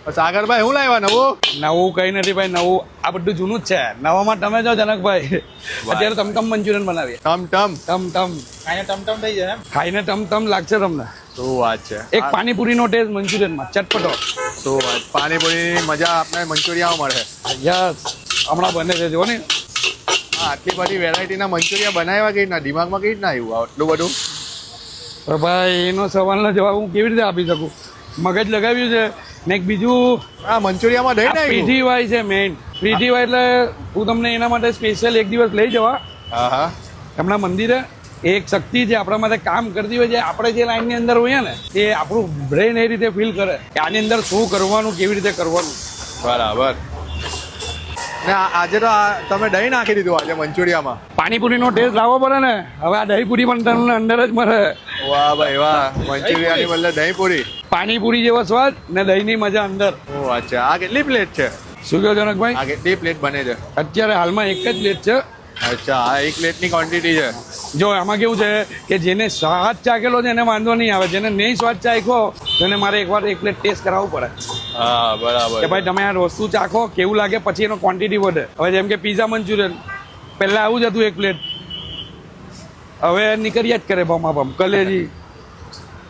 સાગરભાઈ હું લાવ્યા નવું? નવું કઈ નથી ભાઈ, નવું આ બધું જૂનું જ છે. નવામાં તમે જો જનકભાઈ અત્યારે ટમટમ મંચુરિયન બનાવીએ. ટમ ટમટમ ખાઈને ટમટમ થઈ જાય એમ. ખાઈને ટમટમ લાગશે તમને. શું વાત છે. એક પાણીપુરીનો ટેસ્ટ મંચુરિયનમાં ચટપટો. શું વાત. પાણીપુરીની મજા આપણે મંચુરિયામાં મળે. યસ, હમણાં બને છે જો ને. આટલી બધી વેરાયટીના મંચુરિયા બનાવ્યા કઈ ના દિમાગમાં કઈ ના આવ્યું આટલું બધું? પણ ભાઈ એનો સવાલનો જવાબ હું કેવી રીતે આપી શકું? મગજ લગાવ્યું છે ને. એક બીજું આ મંચુરિયામાં દહીં ના આવ્યું? પીઠીવાય છે મેઇન. પીઠીવાય એટલે હું તમને એના માટે સ્પેશિયલ એક દિવસ લઈ જવા. હા. એમના મંદિરે એક શક્તિ છે આપણા માટે કામ કરતી હોય છે. આપણે જે લાઈનની અંદર હોઈએ ને એ આપણું બ્રેન એ રીતે ફીલ કરે કે આની અંદર શું કરવાનું, કેવી રીતે કરવાનું. બરાબર. ને આજે તો તમે દહીં નાખી દીધું આજે મંચુરિયામાં. પાણીપુરીનો ટેસ્ટ લાવવો પડે ને. હવે આ દહીંપુરી પણ તમને અંદર જ મળે. વાહ ભાઈ વાહ. મંચુરિયાની બદલે દહીં પૂરી. પાણીપુરી જેવો સ્વાદ ને દહીંની મજા અંદર. ઓ અચ્છા. આ કેટલી પ્લેટ છે? શું કહો જનકભાઈ? આ કેટલી પ્લેટ બને છે? અત્યારે હાલમાં એક જ પ્લેટ છે. અચ્છા. આ એક પ્લેટની ક્વોન્ટિટી છે. જો આમાં કેવું છે કે જેને સ્વાદ ચાખેલો છે એને વાંધો નહીં આવે. જેને નહીં સ્વાદ ચાખ્યો તો એને મારે એકવાર એક પ્લેટ ટેસ્ટ કરાવવું પડે. હા બરાબર. કે ભાઈ તમે આ વસ્તુ ચાખો, કેવું લાગે, પછી એનો ક્વોન્ટિટી વધે. હવે જેમ કે પીઝા મંચુરિયન પહેલા આવું જ હતું એક પ્લેટ. હવે નીકળ્યા જ કરે બમાબમ. કલેજી,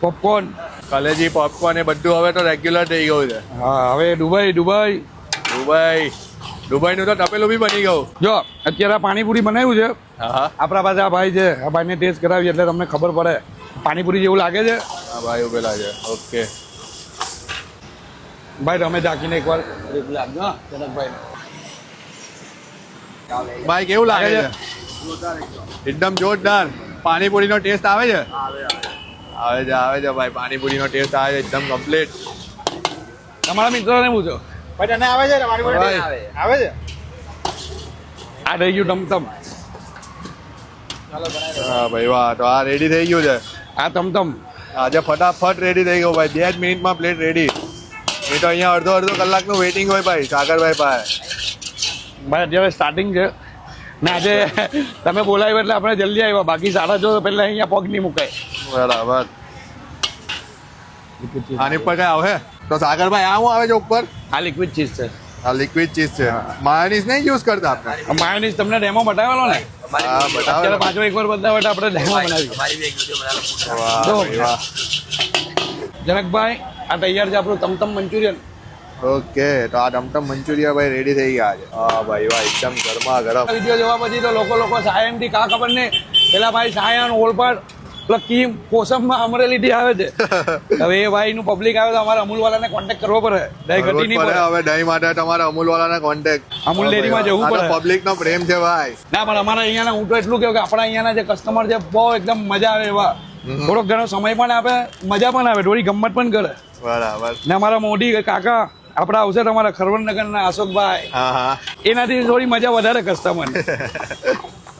પોપકોર્ન. કલેજી, પોપકોર્ન એ બધું હવે તો રેગ્યુલર થઈ ગયું છે. હા, હવે દુબઈનું તો તપેલું બી બની ગયું. જો અત્યારે આ પાણીપુરી બનાવ્યું છે. હા આપણા પાસે આ ભાઈ છે. આ ભાઈને ટેસ્ટ કરાવી એટલે તમને ખબર પડે પાણીપુરી જેવું લાગે છે. હા ભાઈ ઉભેલા છે. ઓકે ભાઈ તમે ચાખીને એકવાર આપજો જનકભાઈ. ભાઈ કેવું લાગે છે? એકદમ જોરદાર. પાણીપુરીનો ટેસ્ટ આવે છે? આવે છે ભાઈ. પાણીપુરીનો ટેસ્ટ આવે છે એકદમ કમ્પ્લીટ. તમારા મિત્રોને પૂછો. ભાઈ તને આવે છે ને મારી ભાઈ. આવે છે. આ થઈ ગયું ટમટમ. હા ભાઈ વાહ. તો આ રેડી થઈ ગયું છે. આ ટમટમ આજે ફટાફટ રેડી થઈ ગયું ભાઈ. 2 જ મિનિટમાં પ્લેટ રેડી. એ તો અહીંયા અડધો કલાકનું વેઇટિંગ હોય ભાઈ સાગરભાઈ પાસે. ભાઈ અત્યારે સ્ટાર્ટિંગ છે ને. આજે તમે બોલાવ્યો એટલે આપણે જલ્દી આવ્યા. બાકી 6:30 પહેલા અહીંયા પગ નહીં મુકાય. બરાબર. આની ઉપર કઈ આવે તો સાગરભાઈ આ શું આવે છે ઉપર? આ લિક્વિડ ચીઝ છે. આ લિક્વિડ ચીઝ છે. માયોનીઝ નહીં યુઝ કરતા આપણે? માયોનીઝ તમને ડેમો બતાવેલો ને. હા બતાવો. અત્યારે પાછો એકવાર બતાવે આપણે ડેમો બનાવી. વાહ જો. ભાઈ વાહ. જનકભાઈ આ તૈયાર છે આપણું ટમટમ મંચુરિયન. ઓકે. તો આ ટમટમ મંચુરિયા ભાઈ રેડી થઈ ગયા છે. હા ભાઈ વાહ. એકદમ ગરમા ગરમ. વિડીયો જોવા પછી તો લોકો સાયન થી કા ખબર નહીં. પેલા ભાઈ સાયન ઓલપાડ કી કોસમમાં અમરેલીથી આવે છે. હવે એ ભાઈ નું પબ્લિક આવે તો અમારે અમૂલ વાળાને કોન્ટેક્ટ કરવો પડે. દહીં ઘટી નહીં પડે. હવે દહીં માટે તમારે અમૂલ વાળાને કોન્ટેક્ટ. અમૂલ ડેરીમાં જવું પડે. પબ્લિક નો પ્રેમ છે ભાઈ. ના પણ અમારા અહીંયાના હું તો એટલું કહું કે આપણા અહીંયાના જે કસ્ટમર છે બહુ એકદમ મજા આવે એવા. થોડોક ઘણો સમય પણ આપે, મજા પણ આવે, થોડી ગમત પણ કરે. બરાબર. ને અમારા મોદી કાકા આપડા આવશે તમારા ખરવડનગરના અશોકભાઈ. હા. એનાથી થોડી મજા વધારે કસ્ટમર.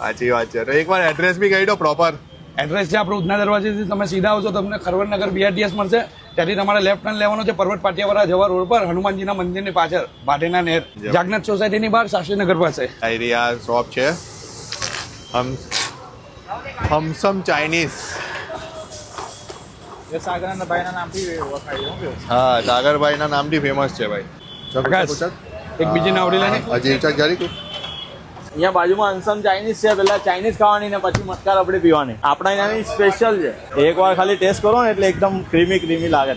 સાચી વાત છે. તો એકવાર એડ્રેસ બી કહી દો પ્રોપર. એડ્રેસ છે આપણું ઉધના દરવાજેથી તમે સીધા આવશો તમને ખરવડનગર BRTS મળશે. ત્યાંથી તમારે લેફ્ટ ટર્ન લેવાનો છે પર્વત પાટિયાવાળા જવા રોડ પર હનુમાનજીના મંદિરની પાછળ ભાટેના નેર જાગનાથ સોસાયટીની બહાર શાસ્ત્રીનગર પાસે. આ શોપ છે હમસમ ચાઇનીઝ. એ સાગરના ભાઈના નામથી ઓળખાય. હા સાગરભાઈના નામથી ફેમસ છે ભાઈ. એક બીજી નાવડી લઈને હજી ચક જરી. અહીંયા બાજુમાં અનસમ ચાઇનીઝ છે. પેલા ચાઇનીઝ ખાવાની ને પછી મસ્કા રબડી પીવાની. આપણા અહીંયાની સ્પેશિયલ છે. એકવાર ખાલી ટેસ્ટ કરો ને એટલે એકદમ ક્રીમી લાગે.